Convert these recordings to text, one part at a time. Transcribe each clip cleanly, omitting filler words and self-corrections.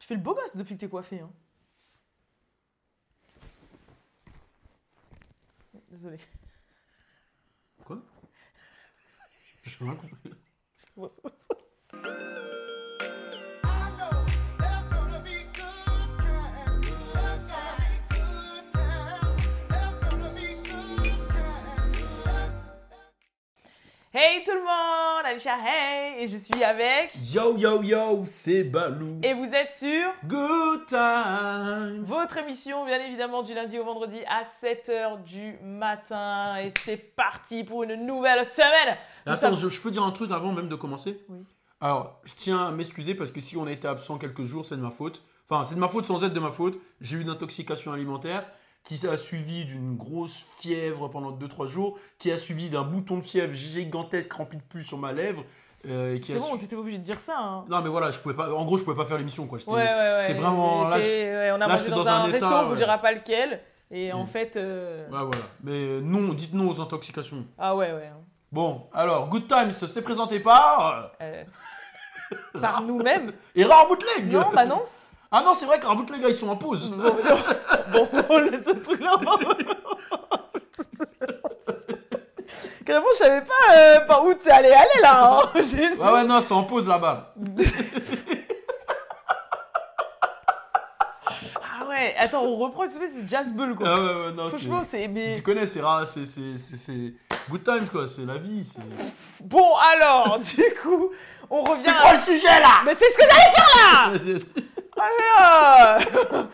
Tu fais le beau gosse depuis que t'es coiffé. Hein. Désolé. Quoi? Je n'ai rien compris. C'est bon, ça. Hey tout le monde, Alicia, hey! Et je suis avec... Yo, yo, yo, c'est Balou. Et vous êtes sur... Good time. Votre émission, bien évidemment, du lundi au vendredi à 7h du matin. Et c'est parti pour une nouvelle semaine. Attends, je peux dire un truc avant même de commencer? Oui. Alors, je tiens à m'excuser parce que si on a été absent quelques jours, c'est de ma faute. Enfin, c'est de ma faute sans être de ma faute. J'ai eu une intoxication alimentaire qui a suivi d'une grosse fièvre pendant 2-3 jours, qui a suivi d'un bouton de fièvre gigantesque rempli de pus sur ma lèvre. C'est bon, t'étais pas obligé de dire ça. Hein. Non, mais voilà, je pouvais pas. En gros, je pouvais pas faire l'émission, quoi. J'étais vraiment. Là, on a mangé dans un resto, on vous dira pas lequel. Et en fait. Ouais, voilà. Mais non, dites non aux intoxications. Ah ouais. Bon, alors, Good Times s'est présenté par. Par nous-mêmes. Et Rare Bootleg. Non, bah non. Ah non, c'est vrai que Rare Bootleg, ils sont en pause. Bon, on laisse ce truc-là. Carrément, je savais pas par où tu allais aller là. Hein. Ouais, non, c'est en pause là-bas. Ah ouais, attends, on reprend, tu sais, c'est Jazz Bull quoi. Ah ouais, non, franchement, c'est. Tu connais, c'est rare, c'est Good Times quoi, c'est la vie. Bon, alors, du coup, on revient. C'est quoi le sujet là? Mais c'est ce que j'allais faire là! Alors,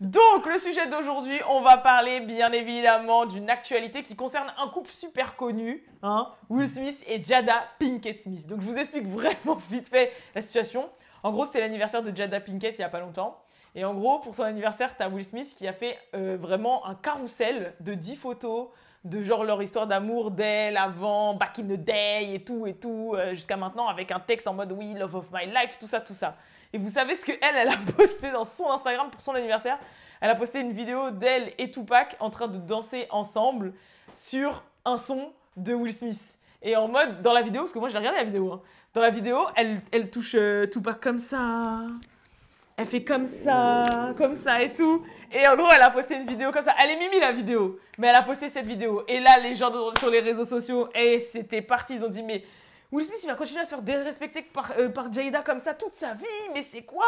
donc, le sujet d'aujourd'hui, on va parler bien évidemment d'une actualité qui concerne un couple super connu, hein, Will Smith et Jada Pinkett Smith. Donc, je vous explique vraiment vite fait la situation. En gros, c'était l'anniversaire de Jada Pinkett il n'y a pas longtemps. Et en gros, pour son anniversaire, tu as Will Smith qui a fait vraiment un carrousel de 10 photos de genre leur histoire d'amour d'elle avant, back in the day et tout, jusqu'à maintenant avec un texte en mode oui, love of my life, tout ça. Et vous savez ce qu'elle a posté dans son Instagram pour son anniversaire? Elle a posté une vidéo d'elle et Tupac en train de danser ensemble sur un son de Will Smith. Et en mode, dans la vidéo, parce que moi j'ai regardé la vidéo, hein, dans la vidéo, elle touche Tupac comme ça. Elle fait comme ça et tout. Et en gros, elle a posté une vidéo comme ça. Elle est mimi la vidéo, mais elle a posté cette vidéo. Et là, les gens sur les réseaux sociaux, c'était parti. Ils ont dit, mais Will Smith, il va continuer à se faire dérespecter par Jada comme ça toute sa vie. Mais c'est quoi?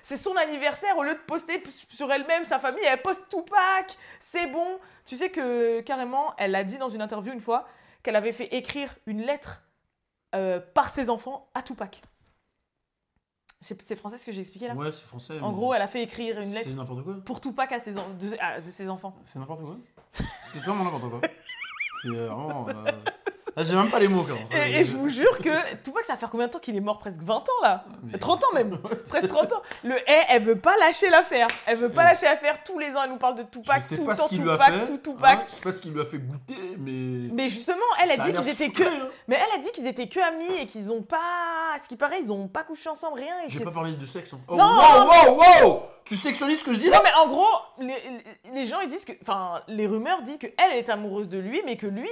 C'est son anniversaire. Au lieu de poster sur elle-même, sa famille, elle poste Tupac. C'est bon. Tu sais que carrément, elle a dit dans une interview une fois qu'elle avait fait écrire une lettre par ses enfants à Tupac. C'est français ce que j'ai expliqué là? Ouais, c'est français. En gros, elle a fait écrire une lettre pour Tupac de ses enfants. C'est n'importe quoi. C'est vraiment n'importe quoi. C'est vraiment. J'ai même pas les mots, quand même. Et je vous jure que Tupac, ça fait combien de temps qu'il est mort? Presque 20 ans là. 30 ans même. Presque 30 ans. Elle veut pas lâcher l'affaire. Elle veut pas lâcher l'affaire. Tous les ans, elle nous parle de Tupac. Tout le temps, Tupac. Je sais pas ce qu'il lui a fait goûter, mais. Mais justement, elle a dit qu'ils étaient que. Mais elle a dit qu'ils étaient que amis et qu'ils ont pas. À ce qui paraît, ils ont pas couché ensemble, rien. J'ai pas parlé de sexe. Hein. Oh, non, wow! Tu sexualises ce que je dis là? Non, mais en gros, les gens ils disent que. Enfin, les rumeurs disent qu'elle est amoureuse de lui, mais que lui,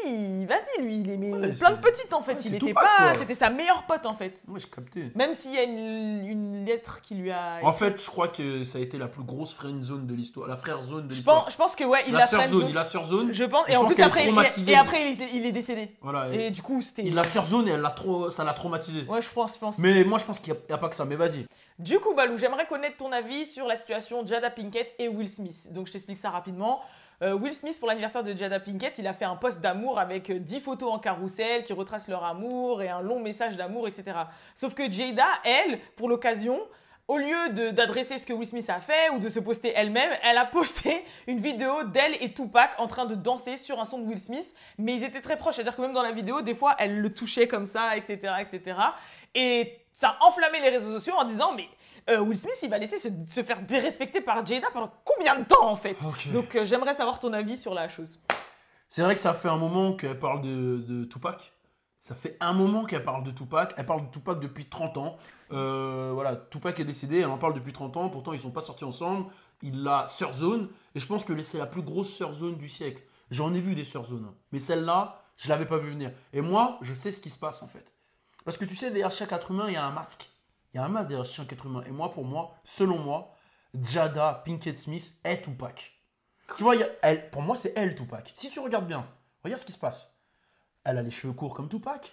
vas-y, lui, il aimait plein de petites en fait. Ouais, il était Tupac, pas. quoi. C'était sa meilleure pote en fait. Ouais, j'ai capté. Même s'il y a une lettre qui lui a. En fait, je crois que ça a été la plus grosse friend zone de l'histoire, la frère zone de l'histoire. Je pense que ouais, il la a sœur zone, zone. il a sœur zone. Je pense. Et Et en je pense plus qu'elle après, est traumatisée. et après il est décédé. Voilà. Et du coup, c'était. Il a sœur zone et ça l'a traumatisé. Ouais, je pense. Mais moi, je pense qu'il n'y a pas que ça. Mais vas-y. Du coup, Balou, j'aimerais connaître ton avis sur la situation Jada Pinkett et Will Smith. Donc, je t'explique ça rapidement. Will Smith, pour l'anniversaire de Jada Pinkett, il a fait un post d'amour avec 10 photos en carrousel qui retracent leur amour et un long message d'amour, etc. Sauf que Jada, elle, pour l'occasion, au lieu d'adresser ce que Will Smith a fait ou de se poster elle-même, elle a posté une vidéo d'elle et Tupac en train de danser sur un son de Will Smith. Mais ils étaient très proches, c'est-à-dire que même dans la vidéo, des fois, elle le touchait comme ça, etc., etc. Et ça a enflammé les réseaux sociaux en disant, mais Will Smith, il va laisser se faire dérespecter par Jada pendant combien de temps en fait? Okay. Donc j'aimerais savoir ton avis sur la chose. C'est vrai que ça fait un moment qu'elle parle de Tupac. Ça fait un moment qu'elle parle de Tupac. Elle parle de Tupac depuis 30 ans. Voilà, Tupac est décédé, elle en parle depuis 30 ans. Pourtant, ils sont pas sortis ensemble. Il a Sœur Zone. Et je pense que c'est la plus grosse Sœur Zone du siècle. J'en ai vu des Sœur Zone. Mais celle-là, je l'avais pas vu venir. Et moi, je sais ce qui se passe en fait. Parce que tu sais, derrière chaque être humain, il y a un masque. Il y a un masque derrière chaque être humain. Et moi, pour moi, selon moi, Jada Pinkett Smith est Tupac. Tu vois, pour moi, c'est elle Tupac. Si tu regardes bien, regarde ce qui se passe. Elle a les cheveux courts comme Tupac.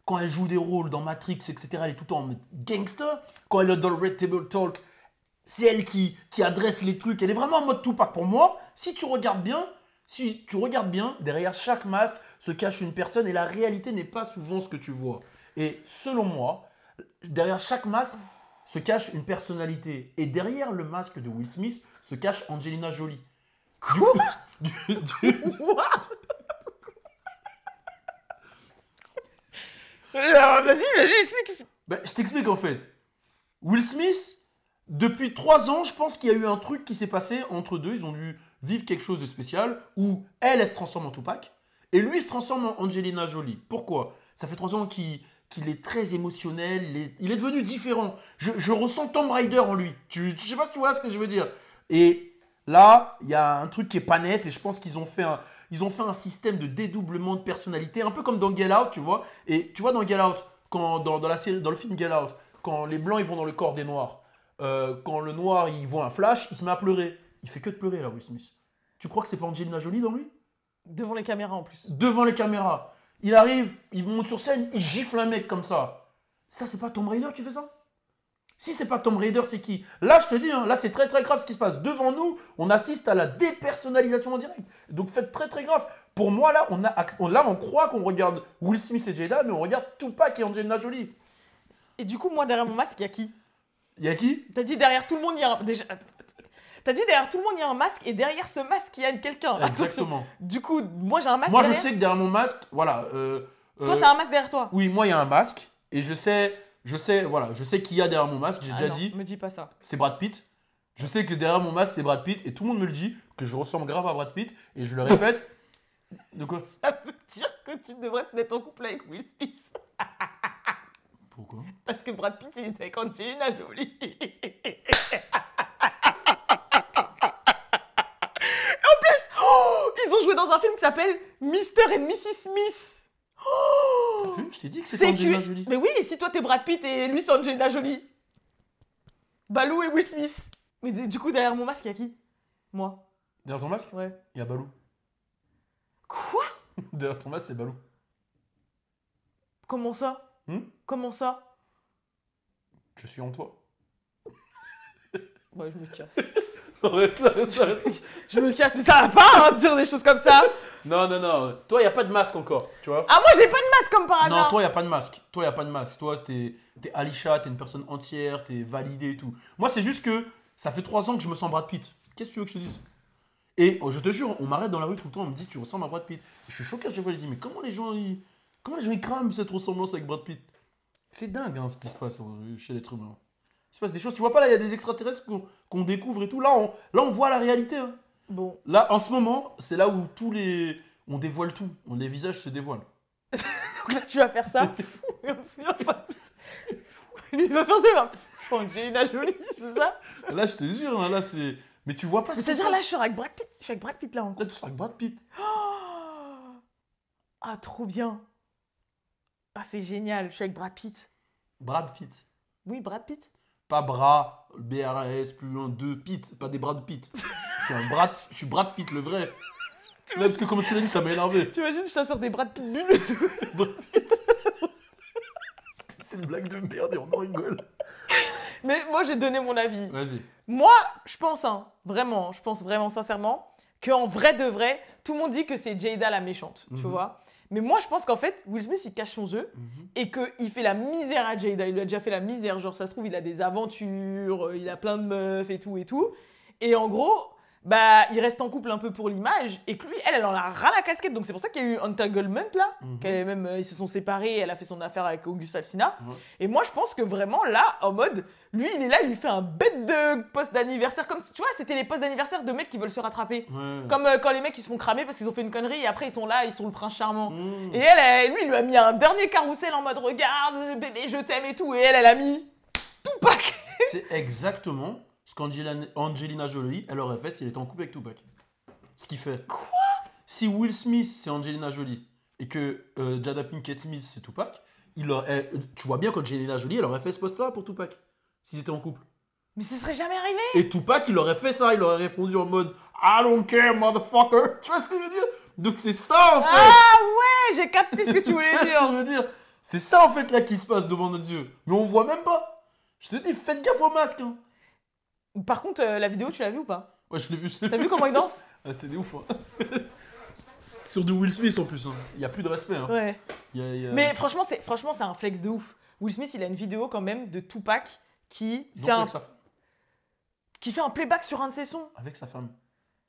Quand elle joue des rôles dans Matrix, etc., elle est tout le temps en mode gangster. Quand elle est dans le Red Table Talk, c'est elle qui adresse les trucs. Elle est vraiment en mode Tupac. Pour moi, si tu regardes bien, derrière chaque masque se cache une personne et la réalité n'est pas souvent ce que tu vois. Et selon moi, derrière chaque masque se cache une personnalité. Et derrière le masque de Will Smith se cache Angelina Jolie. Quoi? Vas-y, explique. Ben, je t'explique en fait. Will Smith, depuis 3 ans, je pense qu'il y a eu un truc qui s'est passé entre deux. Ils ont dû vivre quelque chose de spécial où elle se transforme en Tupac et lui il se transforme en Angelina Jolie. Pourquoi? Ça fait 3 ans qu'il est très émotionnel, il est devenu différent. Je ressens Tomb Raider en lui. Je sais pas si tu vois ce que je veux dire. Et là, il y a un truc qui est pas net et je pense qu'ils ont fait un système de dédoublement de personnalité, un peu comme dans Get Out, tu vois. Et tu vois dans Get Out, dans la série, dans le film Get Out, quand les blancs ils vont dans le corps des noirs, quand le noir il voit un flash, il se met à pleurer. Il fait que de pleurer là, Will Smith. Tu crois que c'est pas Angelina Jolie dans lui? Devant les caméras en plus. Devant les caméras. Il arrive, il monte sur scène, il gifle un mec comme ça. Ça, c'est pas Tomb Raider qui fait ça? Si c'est pas Tomb Raider, c'est qui? Là, je te dis, hein, là, c'est très très grave ce qui se passe. Devant nous, on assiste à la dépersonnalisation en direct. Donc, faites très très grave. Pour moi, là, on croit qu'on regarde Will Smith et Jada, mais on regarde Tupac et Angelina Jolie. Et du coup, moi, derrière mon masque, il y a qui? Il y a qui? T'as dit derrière tout le monde, il y a un... Déjà... T'as dit derrière tout le monde, il y a un masque, et derrière ce masque, il y a quelqu'un. Attention. Exactement. Du coup, moi, j'ai un masque Moi, derrière. je sais que derrière mon masque, voilà. Toi, t'as un masque derrière toi. Oui, moi, il y a un masque. Et je sais qui y a derrière mon masque. J'ai déjà non, dit. me dis pas ça. C'est Brad Pitt. Je sais que derrière mon masque, c'est Brad Pitt. Et tout le monde me le dit, que je ressemble grave à Brad Pitt. Et je le répète. De quoi? Ça veut dire que tu devrais te mettre en couple avec Will Smith. Pourquoi? Parce que Brad Pitt, il était avec Angelina Jolie. En plus, ils ont joué dans un film qui s'appelle Mr. and Mrs. Smith. T'as vu? Je t'ai dit que c'était Angelina Jolie. Mais oui, et si toi t'es Brad Pitt et lui c'est Angelina Jolie. Balou et Will Smith. Mais du coup, derrière mon masque, il y a qui? Moi. Derrière ton masque? Ouais. Il y a Balou. Quoi? Derrière ton masque, c'est Balou. Comment ça? Comment ça? Je suis en toi. Ouais, je me casse. Reste là. Je me casse, mais ça va pas hein, de dire des choses comme ça. Non. Toi, il n'y a pas de masque encore, tu vois. Ah, moi j'ai pas de masque comme par hasard. Non, toi, il n'y a pas de masque. Toi, t'es Alisha, t'es une personne entière, t'es validée et tout. Moi, c'est juste que ça fait 3 ans que je me sens Brad Pitt. Qu'est-ce que tu veux que je te dise? Et je te jure, on m'arrête dans la rue tout le temps, on me dit, tu ressembles à Brad Pitt. Et je suis choqué à chaque fois, je dis, mais comment les gens, ils crament cette ressemblance avec Brad Pitt? C'est dingue, hein, ce qui se passe chez l'être humain. Il se passe des choses, tu vois pas là, il y a des extraterrestres qu'on découvre et tout. Là, on voit la réalité. Hein. Bon. Là, en ce moment, c'est là où on dévoile tout. Les visages se dévoilent. Donc là, tu vas faire ça. Et on se souvient pas. Lui, il va faire ça. Je crois que j'ai une Jolie, c'est ça? Là, je te jure, hein, là, c'est. Mais tu vois pas ce qui se C'est-à-dire passe. là, je suis avec Brad Pitt. Je suis avec Brad Pitt là encore. Là, tu seras avec Brad Pitt. Ah, trop bien. Ah, c'est génial. Je suis avec Brad Pitt. Brad Pitt. Oui, Brad Pitt. Pas bras, B-R-A-S, plus loin, 2 Pitt, pas des bras de Pitt. Je suis Brad Pitt, le vrai. Là, parce que comme tu l'as dit, ça m'a énervé. T'imagines, je t'insère des Brad Pitt nuls et tout. C'est une blague de merde et on en rigole. Mais moi, j'ai donné mon avis. Vas-y. Moi, je pense vraiment sincèrement, qu'en vrai de vrai, tout le monde dit que c'est Jada la méchante, tu vois. Mais moi, je pense qu'en fait, Will Smith, il cache son jeu et qu'il fait la misère à Jada. Il lui a déjà fait la misère. Genre, ça se trouve, il a des aventures, il a plein de meufs et tout et tout. Et en gros, bah, il reste en couple un peu pour l'image et que lui, elle en a ras la casquette. Donc, c'est pour ça qu'il y a eu Entanglement là. Ils se sont séparés, elle a fait son affaire avec Auguste Alsina. Et moi, je pense que vraiment là, en mode, lui, il est là, il lui fait un bête de post d'anniversaire. Comme si, tu vois, c'était les posts d'anniversaire de mecs qui veulent se rattraper. Comme quand les mecs ils se font cramer parce qu'ils ont fait une connerie et après ils sont là, ils sont le prince charmant. Et lui, il lui a mis un dernier carrousel en mode regarde, bébé, je t'aime et tout. Et elle a mis Tupac. C'est exactement ce qu'Angelina Jolie, elle aurait fait si elle était en couple avec Tupac. Ce qu'il fait. Quoi? Si Will Smith, c'est Angelina Jolie et que Jada Pinkett Smith, c'est Tupac, tu vois bien qu'Angelina Jolie, elle aurait fait ce post-là pour Tupac, s'ils étaient en couple. Mais ça serait jamais arrivé. Et Tupac, il aurait fait ça, il aurait répondu en mode I don't care, motherfucker. Tu vois ce que je veux dire? Donc c'est ça en fait. Ah ouais, j'ai capté ce que tu voulais Tu vois ce que je dire. veux dire? C'est ça en fait là qui se passe devant nos yeux. Mais on voit même pas. Je te dis, faites gaffe au masque. Hein. Par contre, la vidéo, tu l'as vue ou pas? Ouais, je l'ai vu. T'as vu comment il danse? Ah, c'est des ouf. Hein. Sur du Will Smith en plus. Hein. Il y a plus de respect. Hein. Ouais. Il y a... Mais franchement, c'est un flex de ouf. Will Smith, il a une vidéo quand même de Tupac qui Ils ont fait, fait un, avec sa femme. qui fait un playback sur un de ses sons. Avec sa femme.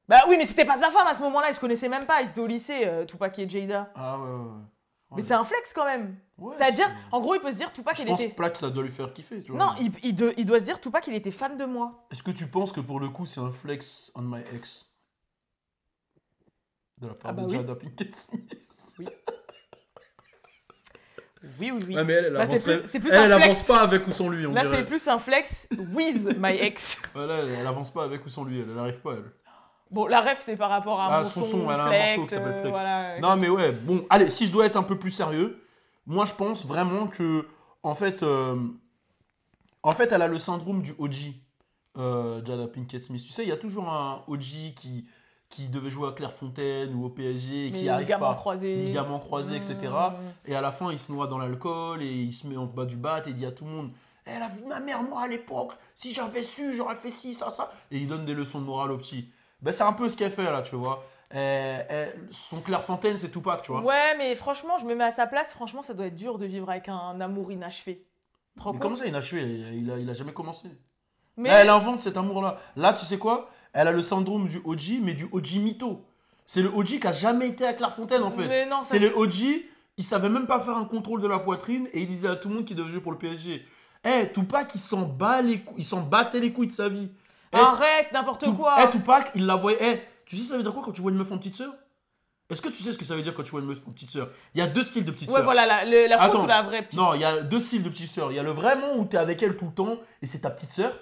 Bah oui, mais c'était pas sa femme à ce moment-là, ils se connaissaient même pas, ils étaient au lycée, Tupac et Jada. Ah ouais. Mais c'est un flex quand même. Ouais, C'est-à-dire, en gros, il peut se dire Tupac, je il pense était. que Plaque, ça doit lui faire kiffer. Tu vois. Non, il doit se dire Tupac, il était fan de moi. Est-ce que tu penses que pour le coup, c'est un flex on my ex? De la part Ah bah de oui. Jada Pinkett Smith. Oui. Oui. Ouais, mais elle Bah, avance, c'est plus elle un avance flex. pas avec ou sans lui, on Là, dirait. c'est plus un flex with my ex. Ouais, là, elle avance pas avec ou sans lui, elle arrive pas, elle. Bon, la ref, c'est par rapport à Ah, mon son son, elle a un flex, morceau qui s'appelle Flex. voilà. Non, mais ouais, bon, allez, si je dois être un peu plus sérieux, moi, je pense vraiment que, en fait, elle a le syndrome du OG, Jada Pinkett Smith. Tu sais, il y a toujours un OG qui devait jouer à Clairefontaine ou au PSG et Mais qui arrive ligaments pas. croisés. Ligaments croisés, etc. Et à la fin, il se noie dans l'alcool et il se met en bas du bat et il dit à tout le monde elle a vu ma mère, moi, à l'époque. Si j'avais su, j'aurais fait ci, ça. Et il donne des leçons de morale aux petits. Ben, c'est un peu ce qu'elle fait, là, tu vois. Son Clairefontaine, c'est Tupac, tu vois. Ouais, mais franchement, je me mets à sa place. Franchement, ça doit être dur de vivre avec un amour inachevé. Tu te rends Mais compte? comment ça, inachevé? Il a jamais commencé. Mais Là, elle invente cet amour-là. Là, tu sais quoi? Elle a le syndrome du OG, mais du OG mytho. C'est le OG qui a jamais été à Clairefontaine, en fait. Mais non, ça- C'est le OG, il savait même pas faire un contrôle de la poitrine et il disait à tout le monde qu'il devait jouer pour le PSG. Tupac, il s'en battait les couilles de sa vie. arrête, n'importe quoi. Tupac, il la voyait. Tu sais, ça veut dire quoi quand tu vois une meuf en petite sœur? Est-ce que tu sais ce que ça veut dire quand tu vois une meuf en petite sœur? Il y a deux styles de petite Ouais, sœur. voilà, la fausse Attends. ou la vraie petite. Non, il y a deux styles de petite sœur. Il y a le vraiment où tu es avec elle tout le temps et c'est ta petite sœur.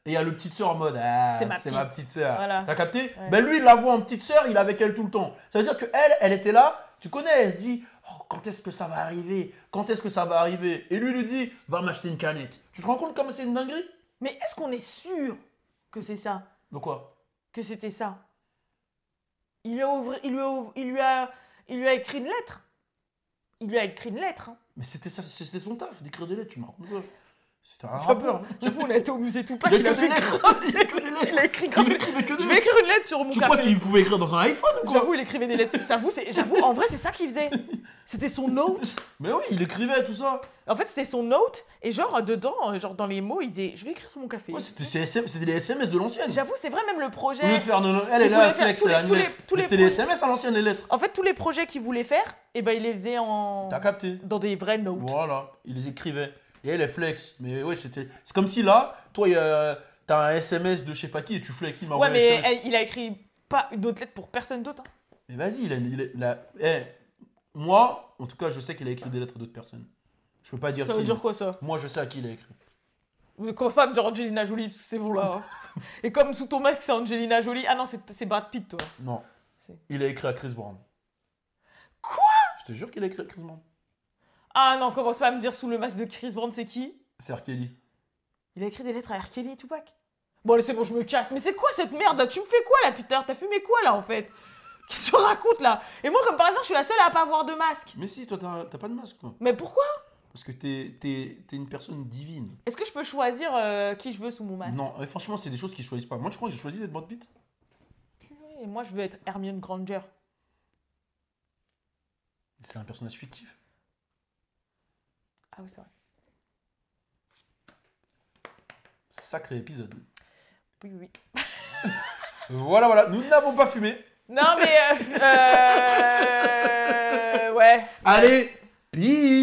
Et il y a le petite sœur en mode C'est ma c'est ma petite sœur. Voilà. T'as capté? Ouais. Ben lui, il la voit en petite sœur, il est avec elle tout le temps. Ça veut dire que elle était là, tu connais, elle se dit oh, quand est-ce que ça va arriver? Quand est-ce que ça va arriver? Et lui dit va m'acheter une canette. Tu te rends compte comme c'est une dinguerie? Mais est-ce qu'on est sûr que c'est ça? De quoi? Que c'était ça? Il lui a écrit une lettre. Il lui a écrit une lettre. Hein. Mais c'était son taf d'écrire des lettres, tu me racontes quoi? C'était un J'avoue, rappeur. j'avoue, on a été au musée Tupac, Il il a a que fait des lettres. grave. Il a que des lettres. Il a écrit grave. Il écrivait que des Je vais lettres. écrire une lettre sur mon Tu crois café. qu'il pouvait écrire dans un iPhone ou quoi? J'avoue, il écrivait des lettres. J'avoue, en vrai, c'est ça qu'il faisait. C'était son note. Mais oui, il écrivait tout ça. En fait, c'était son note. Et genre, dedans, genre dans les mots, il disait je vais écrire sur mon café. Ouais, c'était les SMS de l'ancienne. J'avoue, c'est vrai, même le projet. Au lieu de faire elle est Il là, voulait elle flex, faire elle a tous une les- lettre. tous les C'était les projets. SMS à l'ancienne, les lettres. En fait, tous les projets qu'il voulait faire, et ben, il les faisait T'as capté? dans des vrais notes. Voilà, il les écrivait. Et elle est flex. Mais ouais, c'est comme si là, toi, t'as un SMS de je sais pas qui et tu flex. Il m'a Ouais, envoyé un mais SMS. il a écrit pas une autre lettre pour personne d'autre. Hein. Mais vas-y, moi, en tout cas, je sais qu'il a écrit des lettres à d'autres personnes. Je peux pas dire Ça veut qui. dire quoi ça? Moi, je sais à qui il a écrit. Ne commence pas à me dire Angelina Jolie, parce que c'est bon là. Hein. Et comme sous ton masque, c'est Angelina Jolie. Ah non, c'est Brad Pitt, toi. Non. C'est- Il a écrit à Chris Brown. Quoi? Je te jure qu'il a écrit à Chris Brown. Ah non, commence pas à me dire sous le masque de Chris Brown, c'est qui? C'est R. Kelly. Il a écrit des lettres à R. Kelly et Tupac. Bon, allez, c'est bon, je me casse. Mais c'est quoi cette merde là? Tu me fais quoi là, putain? T'as fumé quoi là en fait? Qu'est-ce que tu racontes là? Et moi, comme par hasard, je suis la seule à pas avoir de masque. Mais si, toi, t'as pas de masque, toi. Mais pourquoi? Parce que t'es une personne divine. Est-ce que je peux choisir qui je veux sous mon masque? Non, franchement, c'est des choses qu'ils choisissent pas. Moi, tu crois que j'ai choisi d'être Brad Pitt? Et moi, je veux être Hermione Granger. C'est un personnage fictif. Ah oui, c'est vrai. Sacré épisode. Oui, oui. Voilà, nous n'avons pas fumé. Non, mais. Ouais. Allez, peace.